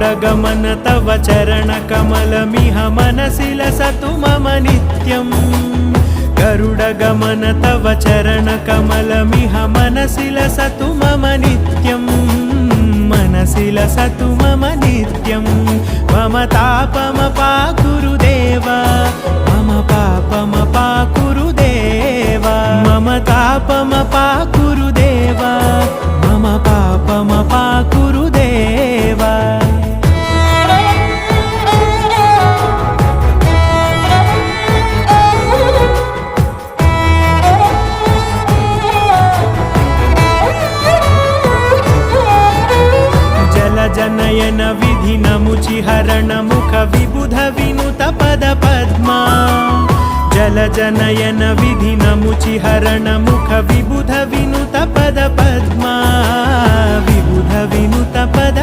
गरुडगमन तव चरणकमलमिह मनसि लसतु मम नित्यम् गरुडगमन तव चरणकमलमिह मनसि लसतु मम नित्यम् मनसि लसतु मम नित्यम् मम तापमपाकुरु देव मम पापमपाकुरु देव मम तापमपाकुरु देव मम पापमपाकुरु देव जनयन विधि नमुचिहरण मुख विबुध विनुत पद पद्मा जल जनयन विधि नमुचिहरण मुख विबुध विनुत पद पद्मा विबुध विनुत पद